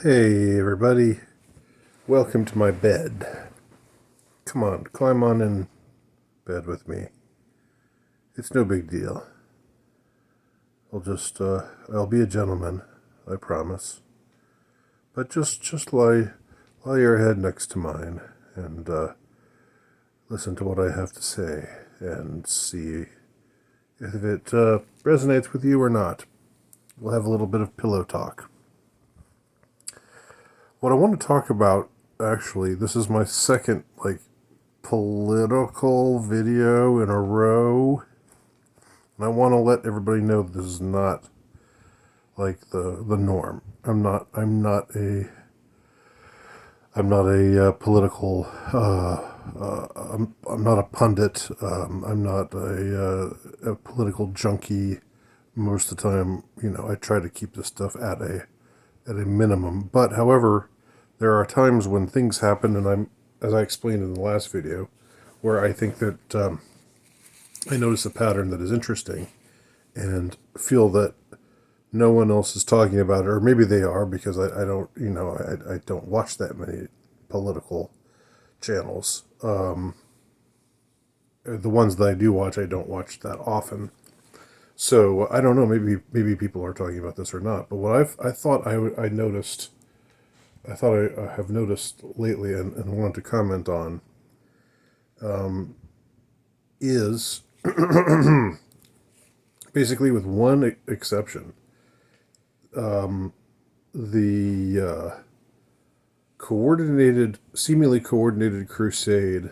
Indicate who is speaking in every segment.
Speaker 1: Hey everybody, welcome to my bed. Come on, climb on in bed with me. It's no big deal. I'll be a gentleman, I promise. But just lie your head next to mine and listen to what I have to say and see if it resonates with you or not. We'll have a little bit of pillow talk. What I want to talk about, actually, this is my second, political video in a row. And I want to let everybody know that this is not like the norm. I'm not a political. I'm not a pundit. I'm not a political junkie. Most of the time, I try to keep this stuff at a minimum. But however, there are times when things happen, and as I explained in the last video, where I think that I notice a pattern that is interesting, and feel that no one else is talking about it, or maybe they are because I don't, I don't watch that many political channels. The ones that I do watch, I don't watch that often. So I don't know. Maybe people are talking about this or not. But what I thought I noticed, I thought I have noticed lately, and wanted to comment on, is basically, with one exception, the seemingly coordinated crusade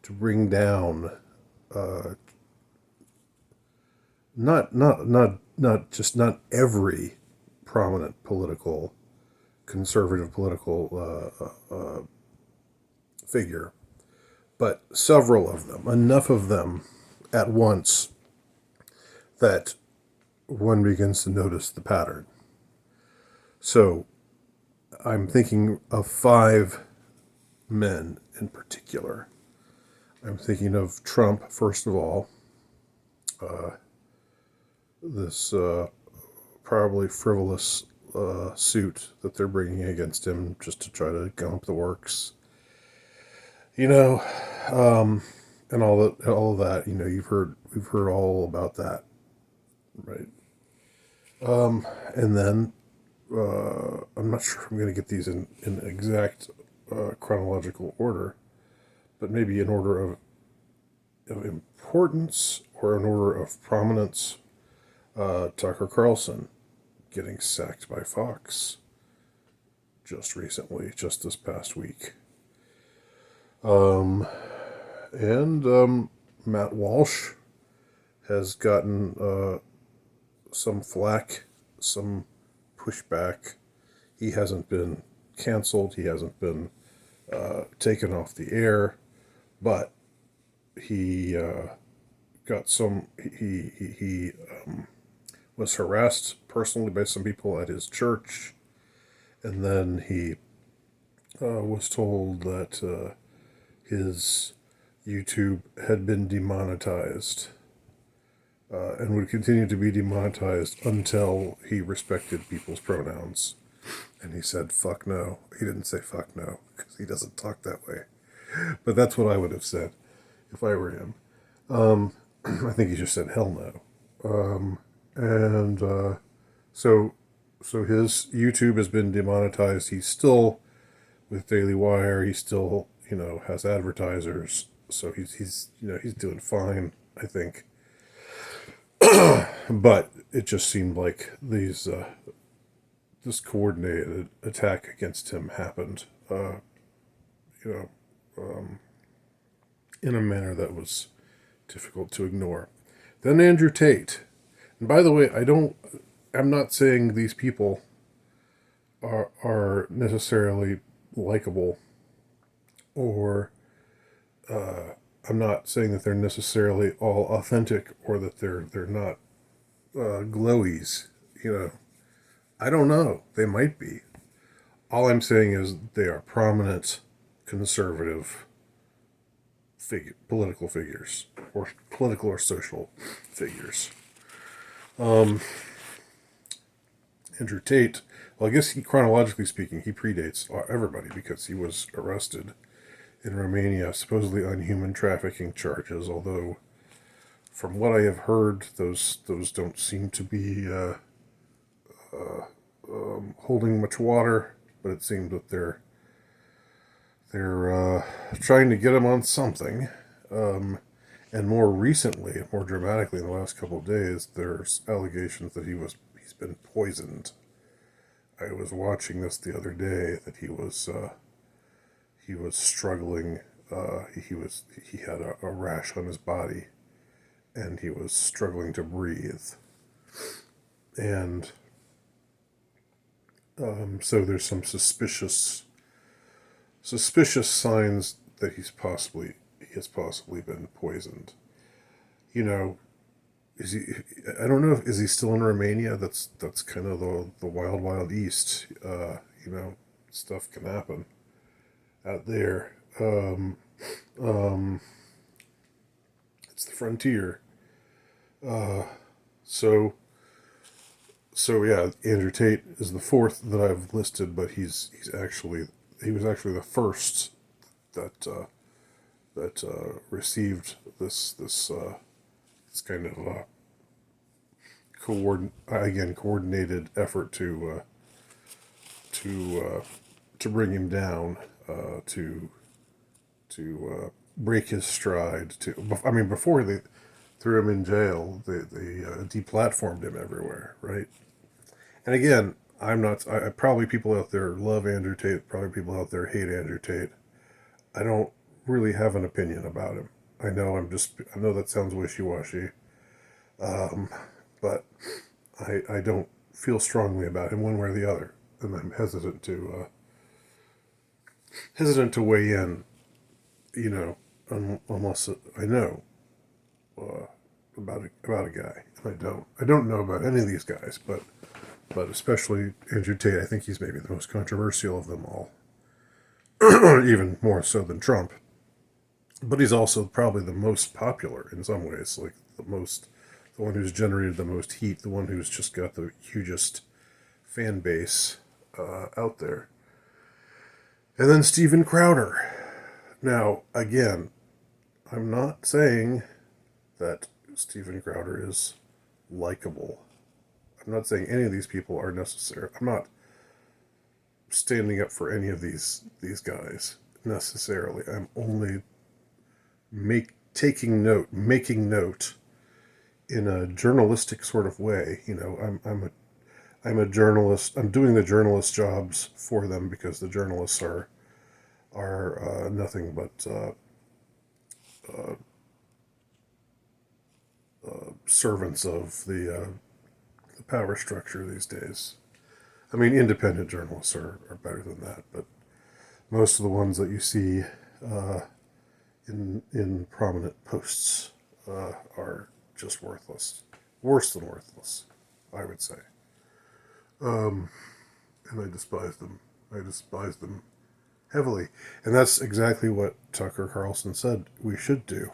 Speaker 1: to bring down, not every prominent conservative political figure, but several of them, enough of them at once that one begins to notice the pattern. So I'm thinking of 5 men in particular. I'm thinking of Trump, first of all, this probably frivolous suit that they're bringing against him just to try to gum up the works. And all of that. We've heard all about that, right? And then I'm not sure if I'm going to get these in exact chronological order, but maybe in order of importance or in order of prominence. Tucker Carlson getting sacked by Fox just recently, just this past week. And Matt Walsh has gotten some flack, some pushback. He hasn't been canceled. He hasn't been taken off the air, but he got some. He was harassed personally by some people at his church, and then he was told that his YouTube had been demonetized, and would continue to be demonetized until he respected people's pronouns. And he said, fuck no. He didn't say fuck no, because he doesn't talk that way. But that's what I would have said if I were him. I think he just said hell no. So his YouTube has been demonetized. He's still with Daily Wire. He still, has advertisers. So he's doing fine, I think. But it just seemed like this coordinated attack against him happened, you know, in a manner that was difficult to ignore. Then Andrew Tate. And by the way, I'm not saying these people are necessarily likable, or I'm not saying that they're necessarily all authentic, or that they're not glowies. I don't know. They might be. All I'm saying is they are prominent conservative political figures, or political or social figures. Andrew Tate, Well, I guess chronologically speaking, he predates everybody because he was arrested in Romania, supposedly on human trafficking charges. Although, from what I have heard, those don't seem to be holding much water. But it seems that they're trying to get him on something. And more recently, more dramatically, in the last couple of days, there's allegations that he's been poisoned. I was watching this the other day that he was struggling. He had a rash on his body, and he was struggling to breathe. And so there's some suspicious signs that he has possibly been poisoned. You know, is he? I don't know. Is he still in Romania? That's kind of the wild east. Stuff can happen out there. It's the frontier. Uh, so yeah, Andrew Tate is the fourth that I've listed, but he was actually the first that received this kind of coordinated effort to bring him down, to break his stride. Before they threw him in jail, they deplatformed him everywhere, right? And again, I'm not. Probably people out there love Andrew Tate. Probably people out there hate Andrew Tate. I don't really have an opinion about him. I know I know that sounds wishy-washy, but I don't feel strongly about him one way or the other, and I'm hesitant to weigh in. Unless I know uh, about a guy, and I don't know about any of these guys, but especially Andrew Tate. I think he's maybe the most controversial of them all, even more so than Trump. But he's also probably the most popular in some ways, like the one who's generated the most heat, the one who's just got the hugest fan base out there. And then Steven Crowder. Now, again, I'm not saying that Steven Crowder is likable. I'm not saying any of these people are necessary. I'm not standing up for any of these guys necessarily. I'm only making note in a journalistic sort of way. I'm a journalist. I'm doing the journalist jobs for them because the journalists are nothing but servants of the power structure these days. I mean, independent journalists are better than that, but most of the ones that you see in prominent posts are just worthless, worse than worthless, I would say. And I despise them. I despise them heavily, and that's exactly what Tucker Carlson said we should do.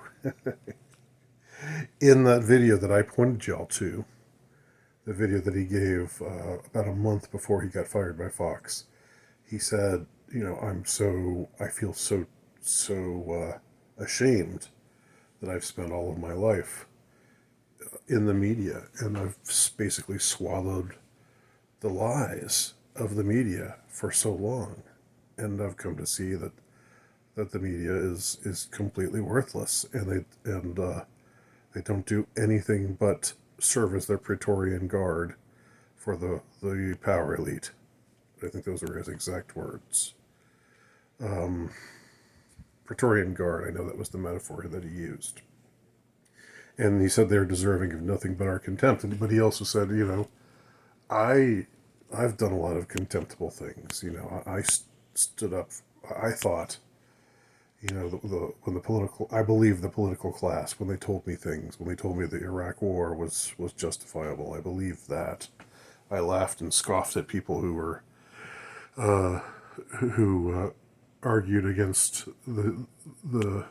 Speaker 1: In that video that I pointed y'all to, the video that he gave about a month before he got fired by Fox, he said, I feel so ashamed that I've spent all of my life in the media, and I've basically swallowed the lies of the media for so long, and I've come to see that the media is completely worthless, and they don't do anything but serve as their Praetorian Guard for the power elite. I think those are his exact words. Praetorian Guard, I know that was the metaphor that he used. And he said they're deserving of nothing but our contempt. But he also said, I've done a lot of contemptible things. I stood up. I thought, I believed the political class when they told me things, when they told me the Iraq War was justifiable. I believed that. I laughed and scoffed at people who argued against the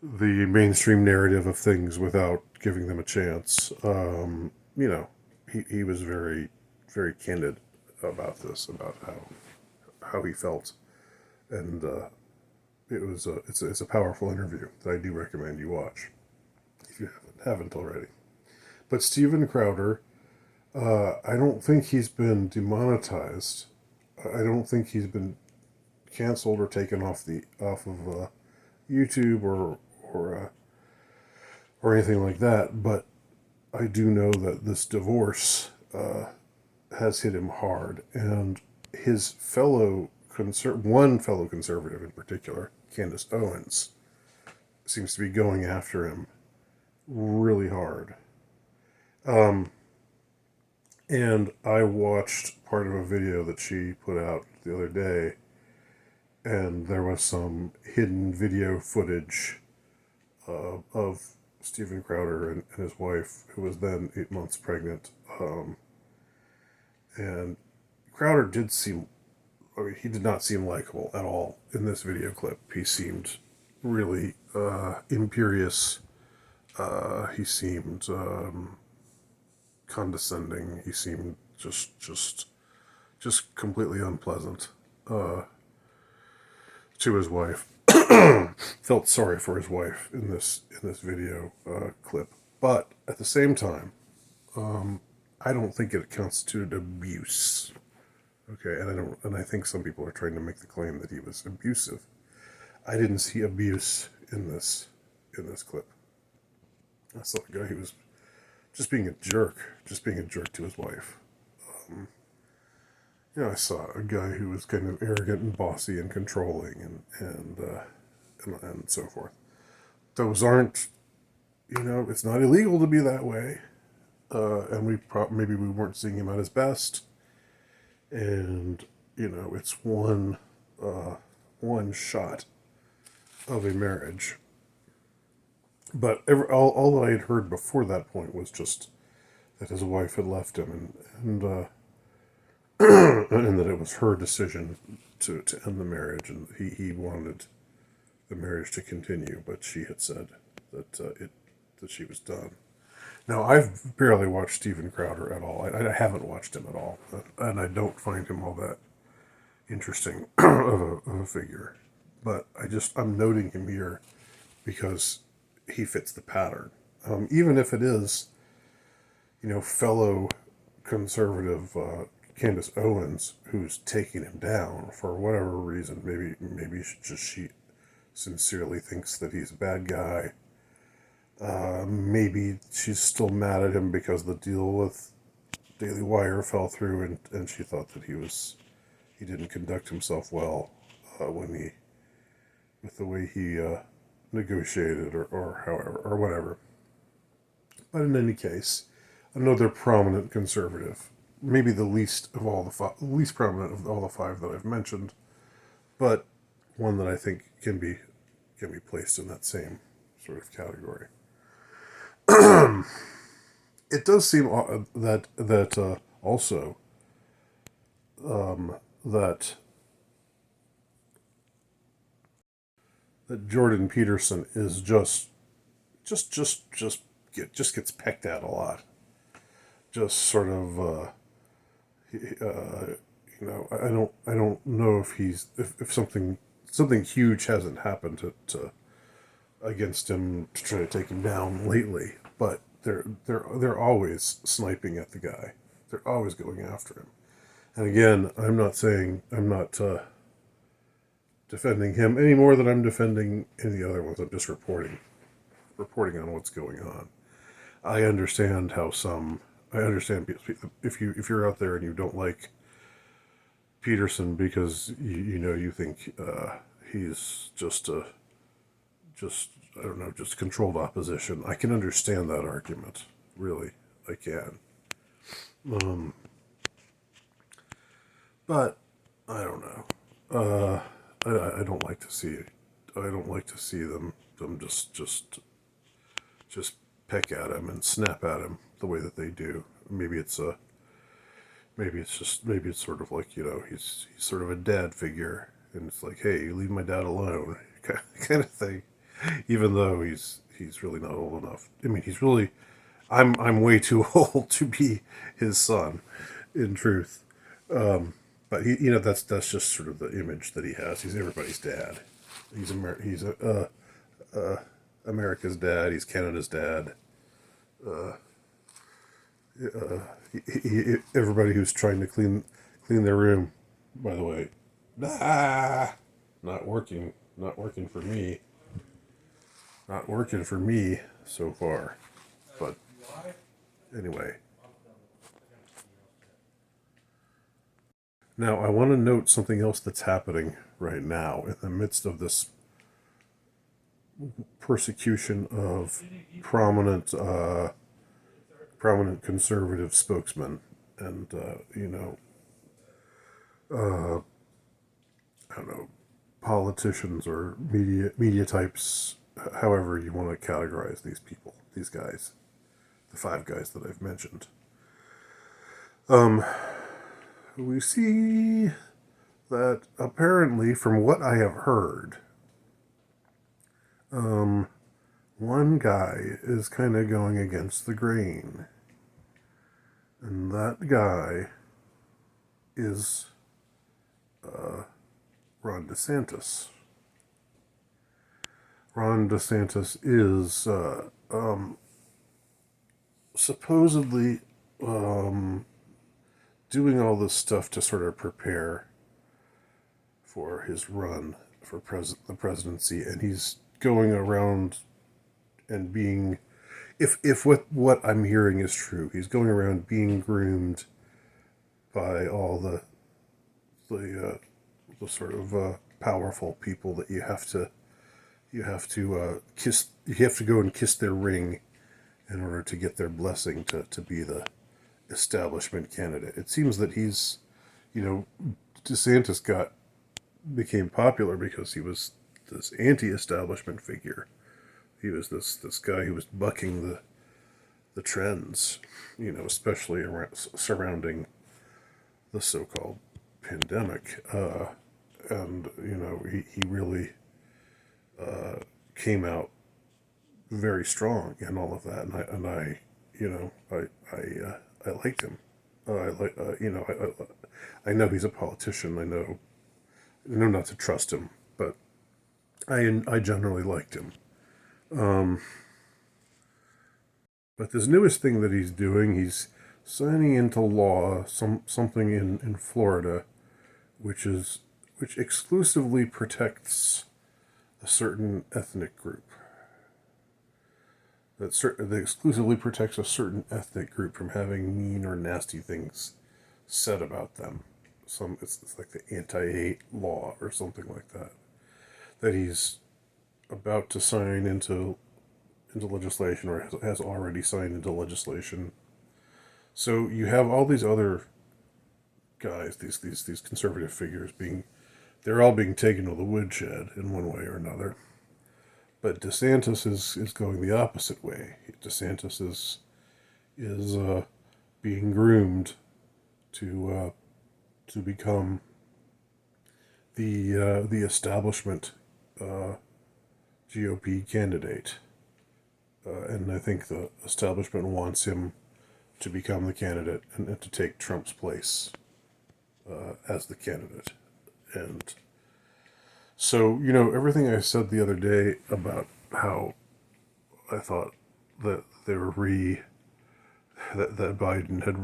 Speaker 1: mainstream narrative of things without giving them a chance. He was very, very candid about this, about how he felt, and it's a powerful interview that I do recommend you watch if you haven't already. But Steven Crowder, I don't think he's been demonetized. I don't think he's been canceled or taken off of YouTube or anything like that. But I do know that this divorce has hit him hard, and his one fellow conservative in particular, Candace Owens, seems to be going after him really hard. And I watched part of a video that she put out the other day, and there was some hidden video footage of Steven Crowder and his wife, who was then 8 months pregnant. And Crowder he did not seem likable at all in this video clip. He seemed really imperious. He seemed condescending. He seemed just completely unpleasant to his wife. Felt sorry for his wife in this video clip, but at the same time, I don't think it constituted abuse. Okay, and I think some people are trying to make the claim that he was abusive. I didn't see abuse in this clip. I saw the guy who was just being a jerk to his wife. I saw a guy who was kind of arrogant and bossy and controlling and so forth. Those aren't, it's not illegal to be that way. And maybe we weren't seeing him at his best. And, it's one shot of a marriage. But all that I had heard before that point was just that his wife had left him, and and that it was her decision to end the marriage, and he wanted the marriage to continue, but she had said that she was done. Now, I've barely watched Steven Crowder at all. I haven't watched him at all, and I don't find him all that interesting of a figure. But I'm noting him here because he fits the pattern. Even if it is, fellow conservative Candace Owens who's taking him down for whatever reason. Maybe she sincerely thinks that he's a bad guy. Maybe she's still mad at him because the deal with Daily Wire fell through, and she thought that he didn't conduct himself well with the way he negotiated or however or whatever. But in any case, another prominent conservative, maybe the least prominent of all the five that I've mentioned, but one that I think can be placed in that same sort of category. It does seem that also that Jordan Peterson is just gets pecked at a lot. Just sort of, I don't know if something huge hasn't happened to against him to try to take him down lately, but they're always sniping at the guy. They're always going after him. And again, I'm not defending him any more than I'm defending any other ones. I'm just reporting on what's going on. I understand if you're out there and you don't like Peterson because you think he's just I don't know, just controlled opposition. I can understand that argument. Really, I can. But I don't know. I don't like to see it. I don't like to see them just peck at him and snap at him the way that they do. Maybe it's sort of like, he's sort of a dad figure, and it's like, hey, leave my dad alone, kind of thing. Even though he's really not old enough. I mean, I'm way too old to be his son, in truth. But that's just sort of the image that he has. He's everybody's dad. He's America's dad. He's Canada's dad. Everybody who's trying to clean their room, by the way, not working. Not working for me. Not working for me so far. But anyway, now I want to note something else that's happening right now in the midst of this persecution of prominent prominent conservative spokesmen and I don't know, politicians or media types, however you want to categorize these people, these guys, the five guys that I've mentioned. We see that apparently, from what I have heard, one guy is kind of going against the grain. And that guy is Ron DeSantis. Ron DeSantis is supposedly doing all this stuff to sort of prepare for his run for the presidency, and he's going around and being, if what I'm hearing is true, he's going around being groomed by all the sort of powerful people that you have to kiss. You have to go and kiss their ring in order to get their blessing to be the establishment candidate. It seems that he's, DeSantis became popular because he was this anti-establishment figure. He was this guy who was bucking the trends, especially surrounding the so-called pandemic. And he really came out very strong in all of that, and I liked him. I know he's a politician. I know not to trust him, but I generally liked him. But this newest thing that he's doing, he's signing into law something in Florida, which exclusively protects a certain ethnic group. That exclusively protects a certain ethnic group from having mean or nasty things said about them. It's like the anti-hate law or something like that. That he's about to sign into legislation, or has already signed into legislation. So you have all these other guys, these conservative figures they're all being taken to the woodshed in one way or another. But DeSantis is going the opposite way. DeSantis is being groomed to become the establishment GOP candidate, and I think the establishment wants him to become the candidate and to take Trump's place as the candidate. And so, everything I said the other day about how I thought that they were that Biden had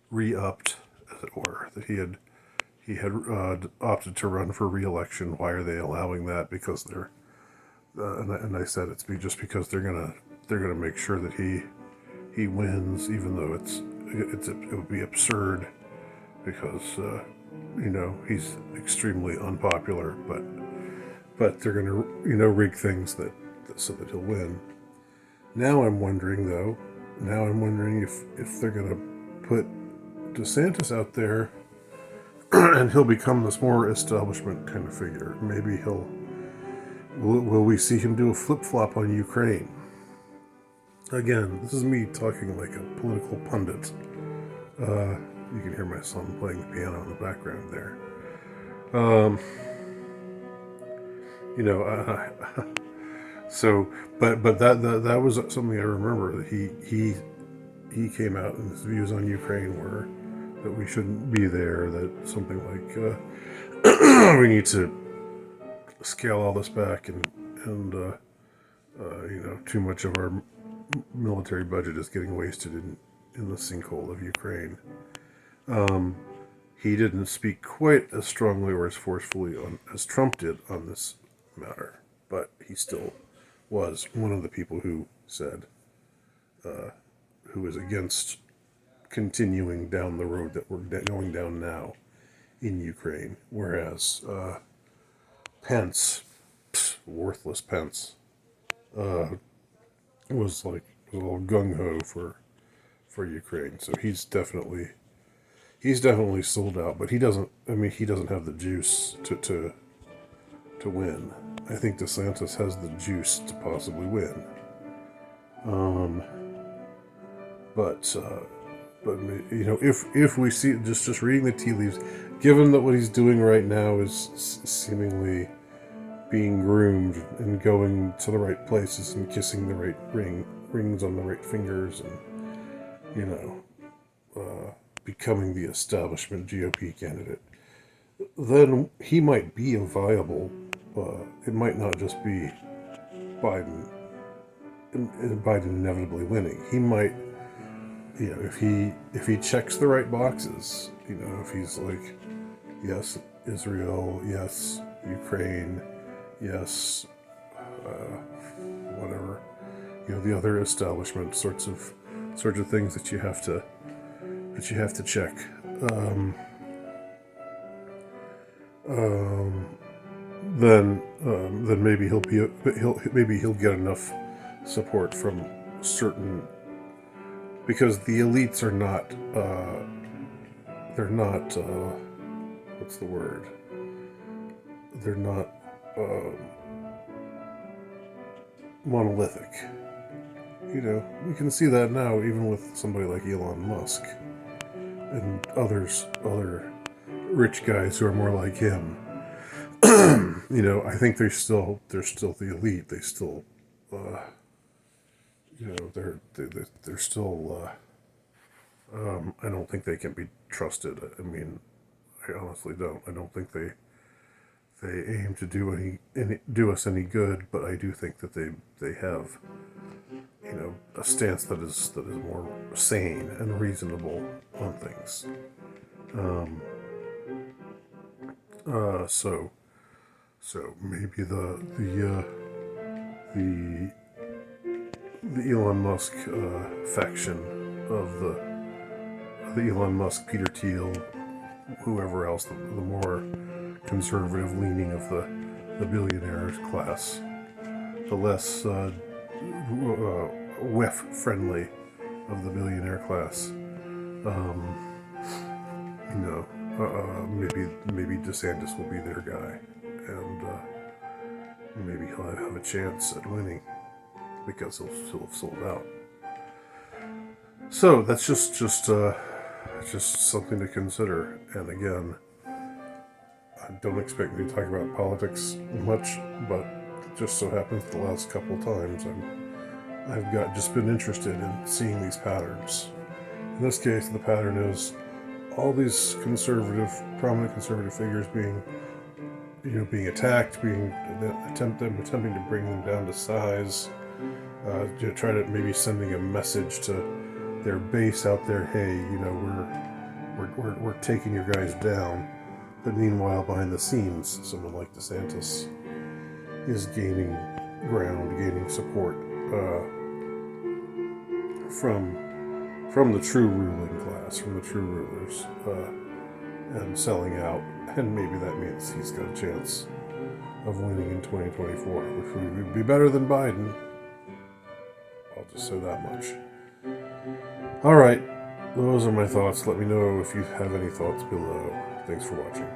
Speaker 1: re-upped, as it were, that he had opted to run for re-election. Why are they allowing that? Because they're and I said it's just because they're gonna make sure that he wins, even though it would be absurd because he's extremely unpopular, but they're gonna rig things so that he'll win. Now I'm wondering if they're gonna put DeSantis out there and he'll become this more establishment kind of figure. Maybe will we see him do a flip-flop on Ukraine? Again, this is me talking like a political pundit. You can hear my son playing the piano in the background there. So, but that was something I remember, that he came out, and his views on Ukraine were we shouldn't be there, that something like we need to scale all this back, and too much of our military budget is getting wasted in the sinkhole of Ukraine. He didn't speak quite as strongly or as forcefully as Trump did on this matter, but he still was one of the people who said, who was against continuing down the road that we're going down now in Ukraine, whereas Pence, worthless Pence, was like a little gung ho for Ukraine. So he's definitely sold out, but he doesn't. I mean, he doesn't have the juice to win. I think DeSantis has the juice to possibly win. But if we see, just reading the tea leaves, given that what he's doing right now is seemingly being groomed and going to the right places and kissing the right rings on the right fingers, and becoming the establishment GOP candidate, then he might be a viable. It might not just be Biden inevitably winning. He might, if he checks the right boxes, if he's like, yes, Israel, yes, Ukraine, yes, whatever, the other establishment sorts of things that you have to check. Then maybe he'll get enough support from certain, because the elites are not they're not what's the word? They're not monolithic. We can see that now, even with somebody like Elon Musk and other rich guys who are more like him. I think they're still the elite. They still, they're still. I don't think they can be trusted. I mean, I honestly don't. I don't think they aim to do us any good. But I do think that they have, a stance that is more sane and reasonable on things. So maybe the Elon Musk faction of the Elon Musk, Peter Thiel, whoever else, the more conservative leaning of the billionaires class, the less WEF friendly of the billionaire class. Maybe DeSantis will be their guy, and maybe he'll have a chance at winning because he'll have sold out. So that's just something to consider. And again, I don't expect me to talk about politics much, but it just so happens the last couple times I've just been interested in seeing these patterns. In this case, the pattern is all these prominent conservative figures being attacked, attempting to bring them down to size, try to maybe sending a message to their base out there, hey, we're taking your guys down. But meanwhile, behind the scenes, someone like DeSantis is gaining ground, gaining support from the true ruling class, from the true rulers, and selling out. And maybe that means he's got a chance of winning in 2024, which would be better than Biden. I'll just say that much. All right, those are my thoughts. Let me know if you have any thoughts below. Thanks for watching.